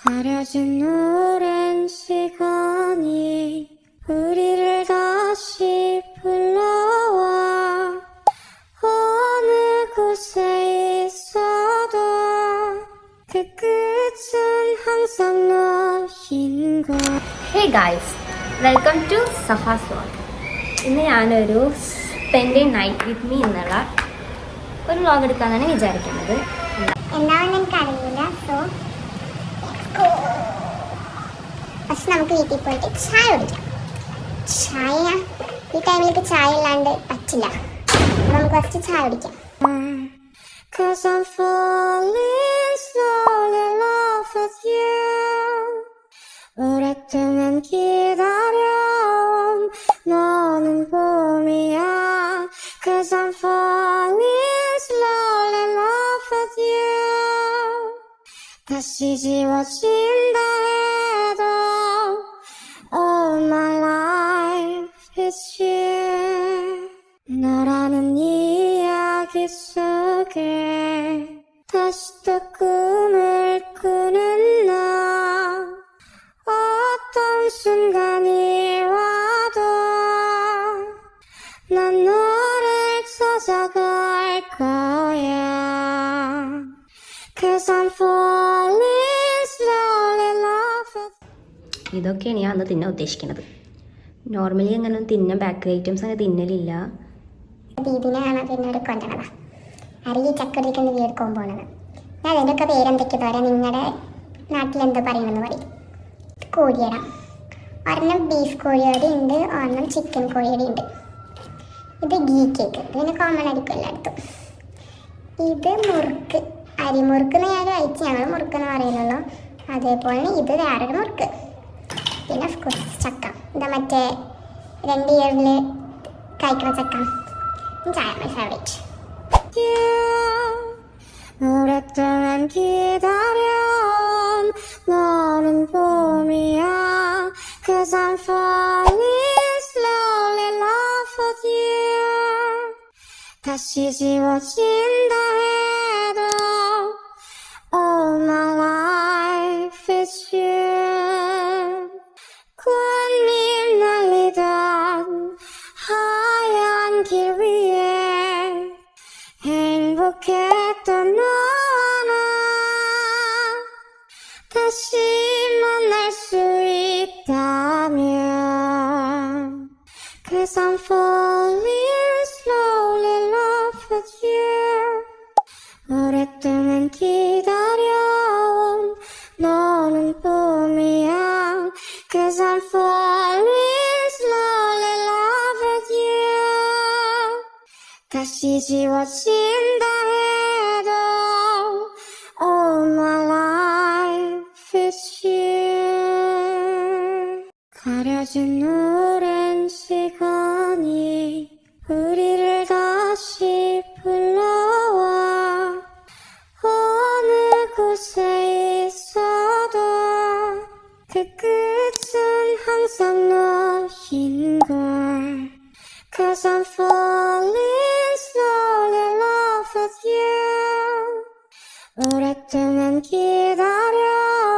가려진 오랜 시간이 우리를 다시 불러와. 어느 곳에 있어도 그 끝은 항상 너인 걸. Hey guys, welcome to Safa's Vlog. ഇന്ന് ഞാനൊരു spend night with me എന്നുള്ള ഒരു വ്ലോഗ് എടുക്കാനാണ് വിചാരിക്കുന്നത്. എന്താണെന്ന് എനിക്കറിയില്ല. ഫസ്റ്റ് നമുക്ക് വീട്ടിൽ പോയിട്ട് ചായ കുടിക്കാം. ചായ ഈ ടൈമിലേക്ക് ചായ ഇല്ലാണ്ട് പറ്റില്ല. നമുക്ക് ഫസ്റ്റ് ചായ കുടിക്കാം. Cause I'm falling slowly in love with you. 오랫동안 기다려온 너는 봄이야. Cause I'm falling slowly in love with you. 다시 지워진다 해도 all my life is you. 너라는 이야기 속에 다시 또 꿈을 꾸는 나. 어떤 순간이 와도 난 너를 찾아갈 거야. Cause I'm falling slowly in love with. ഇതൊക്കെയാണ് ഞാൻ അന്ന് തിന്നാൻ ഉദ്ദേശിക്കുന്നത്. നോർമലി അങ്ങനെ തിന്നാൻ ബേക്കറി ഐറ്റംസ് അങ്ങനെ തിന്നലില്ല. ദീദിനെയാണ് പിന്നീട് കൊണ്ടുവന്നതാ. അറിയി ചക്കടിക്കുന്ന വീടുക്കാൻ പോണത്. ഞാൻ അതിൻ്റെയൊക്കെ പേരെന്തൊക്കെ പറയാം, നിങ്ങളുടെ നാട്ടിലെന്തോ പറയുമെന്ന് പറയും. കോഴിയട ഒരെണ്ണം ബീഫ് കോഴിയടി ഉണ്ട്, ഒരെണ്ണം ചിക്കൻ കോഴിയടി ഉണ്ട്. ഇത് ഗീ കേക്ക്, ഇതിന് കോമൺ ആയിരിക്കും എല്ലായിടത്തും. ഇത് മുറുക്ക്, അരിമുറുക്ക് എന്ന് ഞാൻ കഴിച്ച്, ഞങ്ങൾ മുറുക്കെന്ന് പറയുന്നുള്ളൂ. അതേപോലെ ഇത് വേറൊരു മുറുക്ക്. പിന്നെ ഓഫ്കോഴ്സ് ചക്ക, ഇതാ മറ്റേ 2 ഇയറിൽ കഴിക്കുന്ന ചക്ക. ചായ my favourite. 오랫동안 기다려온 너는 봄이야. Cause I'm falling slowly in love with you. 다시 지워진다 해도 all my life is you. 꽃잎 날리던 하얀 길 위에 행복했던 너와 나 다시 만날 수 있다면. Cause I'm falling slowly in love with you. 오랫동안 기다려온 너는 봄이야. Cause I'm falling slowly in love with you. 다시 지워진다 해도 all my life is you. 가려진 오랜 시간이 우리를 다시 불러와. 어느 곳에 있어도 그 끝은 항상 너인 걸. Cause I'm falling slowly in love with you. 오랫동안 기다려온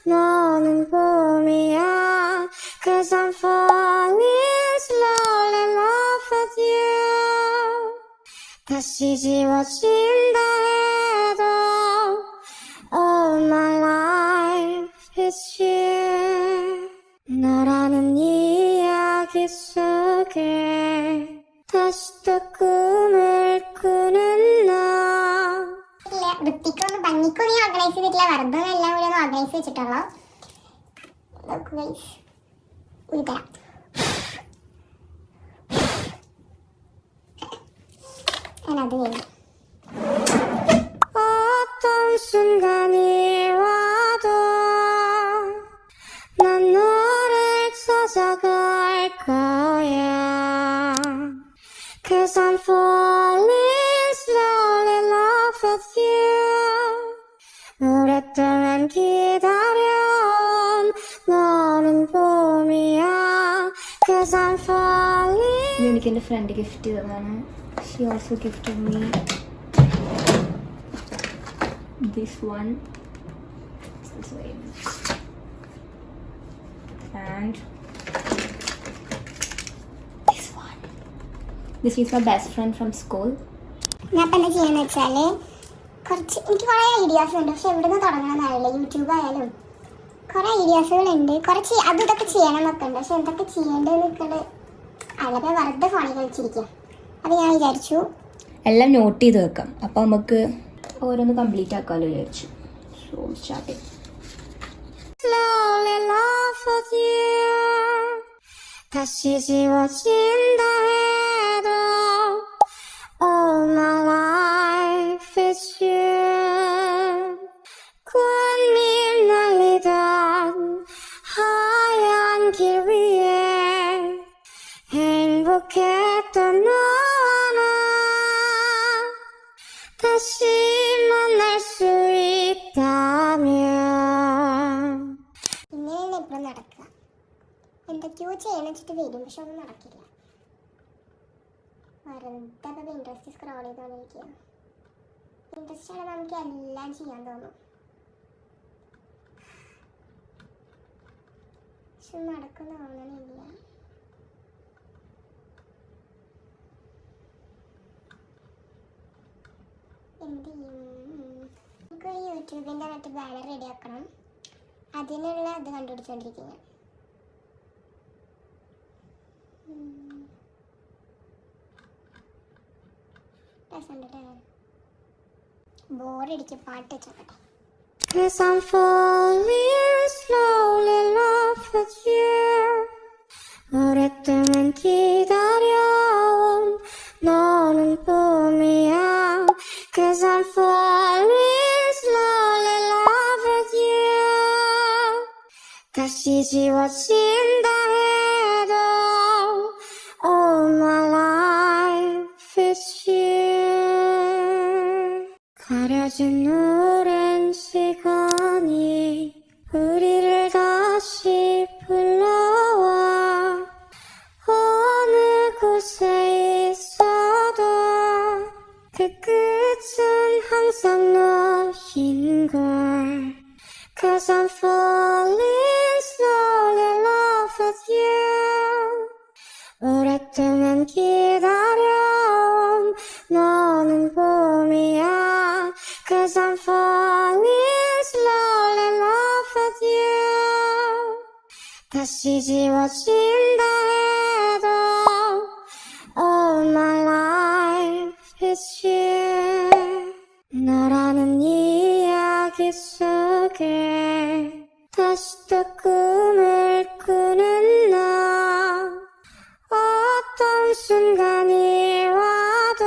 너는 봄이야. Cause I'm falling slowly in love with you. 다시 지워진다 해도 all my life is you. 너라는 이야기 속에 다시 또 꿈을 꾸는 나. വൃത്തിക്കൊന്നും ഭംഗിക്കൊന്നും ഓർഗനൈസ് ചെയ്തിട്ടില്ല, വെറുതെ എല്ലാം കൂടി ഒന്ന് ഓർഗനൈസ് വെച്ചിട്ടുള്ളൂ. ഞാനത് കഴിഞ്ഞു. 어떤 순간이 와도 난 너를 찾아갈 거야. Cause I'm falling slowly in love with you. 기다려 너는 봄이야 Cause I'm falling ഇത് എനിക്ക് എൻ്റെ ഫ്രണ്ട് ഗിഫ്റ്റ് ചെയ്തതാണ്. She also gifted me this one and this one. This is my best friend from school. ഞാൻ ഇപ്പം എന്താ ചെയ്യാന്ന് വെച്ചാൽ എനിക്ക് കുറേ ഐഡിയാസ് ഉണ്ട്, പക്ഷെ എവിടെ നിന്ന് തുടങ്ങണമെന്ന് അറിയില്ല. യൂട്യൂബ് ആയാലും കുറേ ഐഡിയാസുകളുണ്ട്, കുറച്ച് അതും ഇതൊക്കെ ചെയ്യണം എന്നൊക്കെ ഉണ്ട്, പക്ഷെ എന്തൊക്കെ ചെയ്യേണ്ടതെന്ന് നിൽക്കുന്നത് അതൊക്കെ വെറുതെ ഫോണിൽ കളിച്ചിരിക്കുക. അത് ഞാൻ വിചാരിച്ചു എല്ലാം നോട്ട് ചെയ്ത് വെക്കാം, അപ്പോൾ നമുക്ക് ഓരോന്ന് കംപ്ലീറ്റ് ആക്കാമല്ലോ വിചാരിച്ചു. സോ സ്റ്റാർട്ട് ചെയ്യും. Slowly love with you 다시 지워진다 해도 All my life is you 꽃잎 날리던 하얀 길 위에 행복했던 너나 다시 만날 수 있다면 ഇങ്ങനെയാണ് എപ്പോഴും നടക്കുക. എന്തൊക്കെയോ ചെയ്യണം വെച്ചിട്ട് വരും, പക്ഷെ ഒന്നും നടക്കില്ല. വെറുതെ ഇൻട്രസ്റ്റ് സ്ക്രോൾ ചെയ്തോണ്ടിരിക്കുക. ഇൻട്രസ്റ്റ് ആണ് നമുക്ക് എല്ലാം ചെയ്യാൻ തോന്നും, പക്ഷെ നടക്കുന്ന തോന്നണില്ല. എന്ത് ചെയ്യും? നമുക്കൊരു യൂട്യൂബിൻ്റെ മറ്റു ബാനർ റെഡിയാക്കണം, അതിനുള്ള അത് കണ്ടുപിടിച്ചോണ്ടിരിക്കുക. ബോറടിക്ക് പാട്ട് വെച്ചോട്ടെ. Cause I'm falling slowly in love with you 오랫동안 기다려온 너는 봄이야 Cause I'm falling slowly in love with you 다시 지워진다 해도 All my life is you 가려진 오랜 시간이 우리를 다시 불러와 어느 곳에 있어도 그 끝은 항상 너인걸 Cause I'm falling slowly in love with you 오랫동안 기다려온 너는 봄이야 Cause I'm falling slowly in love with you 다시 지워진다 해도 All my life is you 너라는 이야기 속에 다시 또 꿈을 꾸는 나 어떤 순간이 와도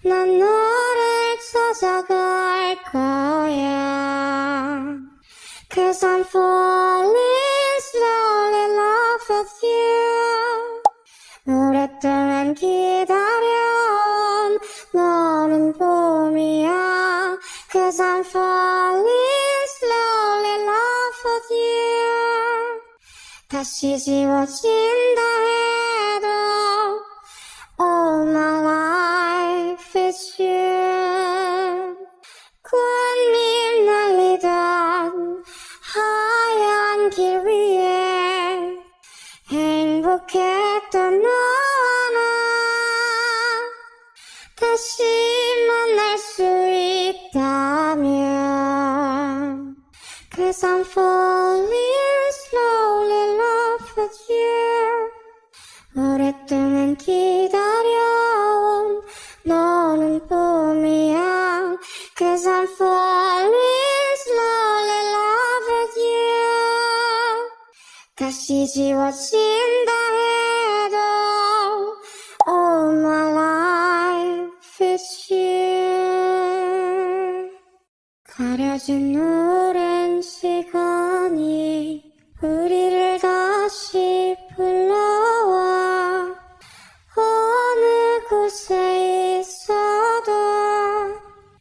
난 너를 찾아갈 거야 Cause I'm falling slowly in love with you 오랫동안 기다려온 너는 봄이야 Cause I'm falling slowly in love with you 다시 지워진다 해도 All my life is you 꽃잎 날리던 하얀 길 위에 행복했던 너나 다시 만날 수 있다면 Cause I'm falling slowly in love with you 오랫동안 기다려온 너는 봄이야 Cause I'm falling slowly in love with you 다시 지워진다 해도 All my life is you 가려진 오랜 시간이 우리를 다시 불러와 어느 곳에 있어도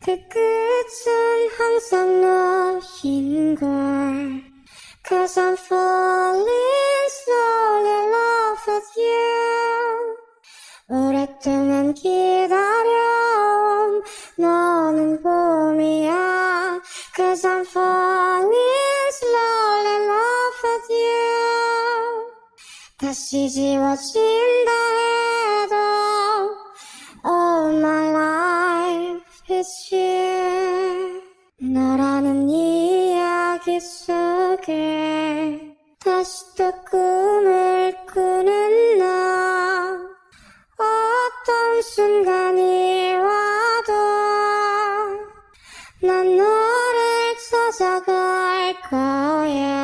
그 끝은 항상 너 기다려 너는 봄이야 Cause I'm falling slowly in love with you 다시 지워진다 해도 All my life is you 너라는 이야기 속에 다시 또 꿈을 꾸는 나 어떤 순간이 와도 난 너를 찾아갈 거야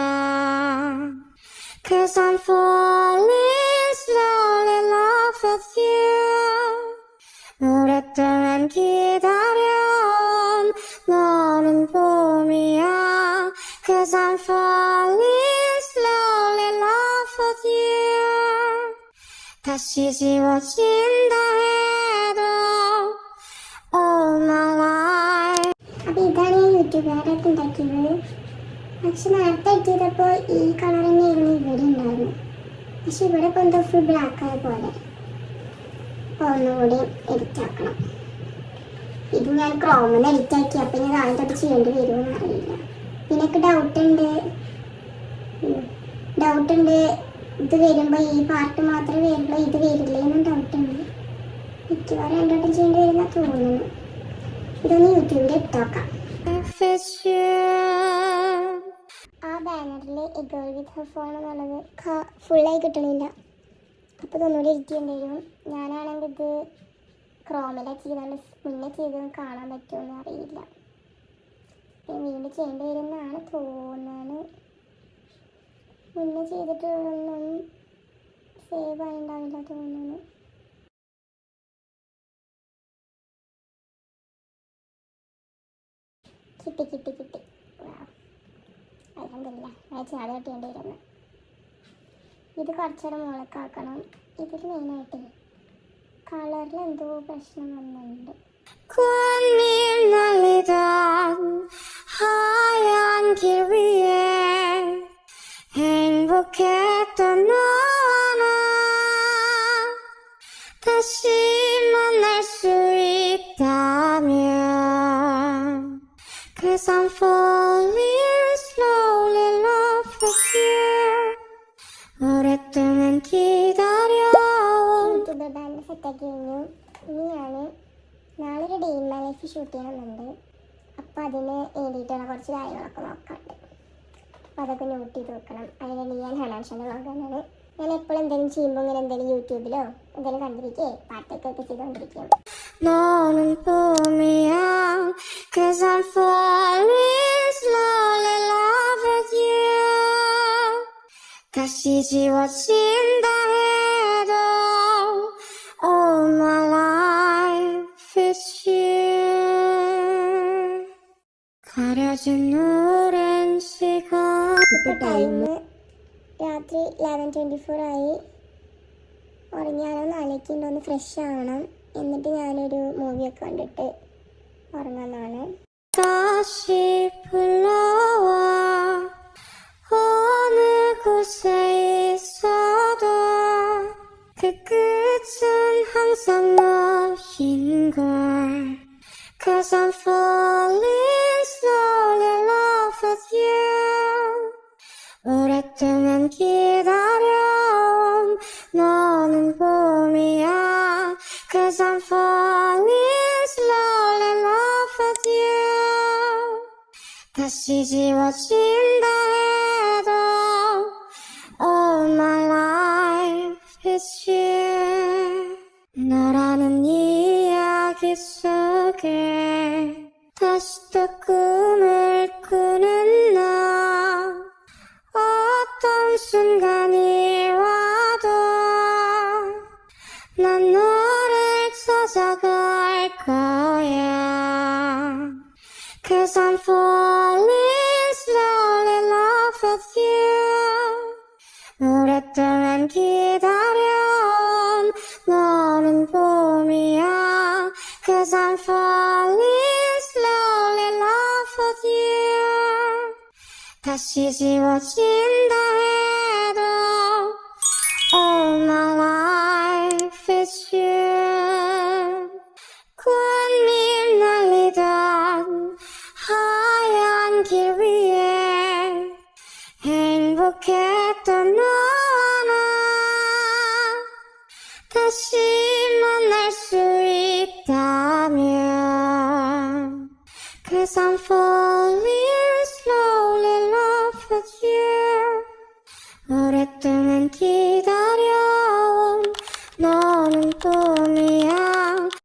Cause I'm falling slowly in love with you 오랫동안 기다려온 너는 봄이야 Cause I'm falling slowly in love with you 다시 지워진다 해도 All my life അപ്പോൾ ഇതാണ് ഞാൻ യൂട്യൂബുകാരായിട്ട് ഉണ്ടാക്കിയത് പക്ഷെ നേരത്തെ എത്തിയതപ്പോൾ ഈ കളർ തന്നെയായിരുന്നു ഇവിടെ ഉണ്ടായിരുന്നു പക്ഷെ ഇവിടെ ഇപ്പോൾ എന്തോ ഫുൾ ബ്ലാക്ക് ആയ പോലെ അപ്പോൾ ഒന്നുകൂടി എഡിറ്റ് ആക്കണം ഇത് ഞാൻ ക്രോമിൽ എഡിറ്റ് ആക്കി അപ്പോൾ ഞാൻ ആദ്യം തൊട്ട് ചെയ്യേണ്ടി വരുമോ അറിയില്ല പിന്നെ എനിക്ക് ഡൗട്ടുണ്ട് ഇത് വരുമ്പോൾ ഈ പാർട്ട് മാത്രമേ വരുള്ളൂ ഇത് വരില്ലേ എന്നും ഡൗട്ടുണ്ട് മിക്കവാറും രണ്ടോട്ടം ചെയ്യേണ്ടി വരുന്ന തോന്നുന്നു ഇതൊന്ന് യൂട്യൂബിൽ ഇട്ടോക്കാം ആ ബാനറിൽ A girl with her phone എന്നുള്ളത് ഫുള്ളായി കിട്ടണില്ല അപ്പോൾ ഇതൊന്നുകൂടി എഡിറ്റ് ചെയ്യേണ്ടി വരും ഞാനാണെങ്കിൽ ഇത് ക്രോമിലാണ് ചെയ്തുകൊണ്ട് മുന്നേ ചെയ്തത് കാണാൻ പറ്റുമെന്ന് അറിയില്ല വീണ്ടും ചെയ്യേണ്ടി വരുമെന്നാണ് തോന്നുന്നത് മുന്നേ ചെയ്തിട്ടൊന്നും സേവ് ആയിണ്ടാവില്ല തോന്നുന്നു കിട്ടി അൽഹംദുലില്ലാ ചാടി കെട്ടേണ്ടി വരുന്നു ഇത് കുറച്ചുകൂടെ മുളക്കാക്കണം ഇതിൽ മെയിനായിട്ട് കളറിൽ എന്തോ പ്രശ്നം വന്നിട്ടുണ്ട് 꽃잎 날리던 하얀 길 위에 행복했던 너와 나 다시 만날 수 있다면 Cause I'm falling slowly in love with you 오랫동안 기다려온 YouTube band സെറ്റാക്കി കഴിഞ്ഞു ഇനി ഞാൻ നാളെ ഒരു day in my life shoot ചെയ്യണമെന്നുണ്ട് അപ്പോൾ അതിന് വേണ്ടിയിട്ടുള്ള കുറച്ച് കാര്യങ്ങളൊക്കെ നോക്കാറുണ്ട് അപ്പോൾ അതൊക്കെ നോട്ട് ചെയ്ത് വെക്കണം അതിനുവേണ്ടി ഞാൻ ഹനാൻഷൻ്റെ വ്ളോഗാണ് ഞാൻ എപ്പോഴും എന്തെങ്കിലും ചെയ്യുമ്പോൾ ഇങ്ങനെ എന്തെങ്കിലും യൂട്യൂബിലോ എന്തെങ്കിലും കണ്ടിരിക്കേ പാട്ടൊക്കെ ചെയ്തുകൊണ്ടിരിക്കും 너는 봄이야 Cause I'm falling slowly in love with you 다시 지워진다 해도 All my life is you 가려진 오랜 시간 ഇപ്പോൾ ടൈം രാത്രി 11:24 ആയി ഉറങ്ങിയാലൊന്ന് ആലോചിക്കുന്നുണ്ട് ഒന്ന് ഫ്രഷ് ആവണം എന്നിട്ട് ഞാനൊരു മൂവിയൊക്കെ കണ്ടിട്ട് ഉറങ്ങാമെന്നാണ് 다시 불러와 어느 곳에 있어도 그 끝은 항상 너인걸 Cause I'm falling slowly in love with you 오랫동안 기다려온 너는 봄이야 Cause I'm falling slowly in love with you 다시 지워진다 해도 All my life is you 너라는 이야기 속에 다시 또 꿈을 꾸는 나 어떤 순간이 와도 난 너를 찾아갈 거야 Cause I'm falling slowly in love with you 오랫동안 기다려온 너는 봄이야 Cause I'm falling slowly in love with you 다시 지워진다 해도 All my life is you 행복했던 너와 나 다시 만날 수 있다면 Cause I'm falling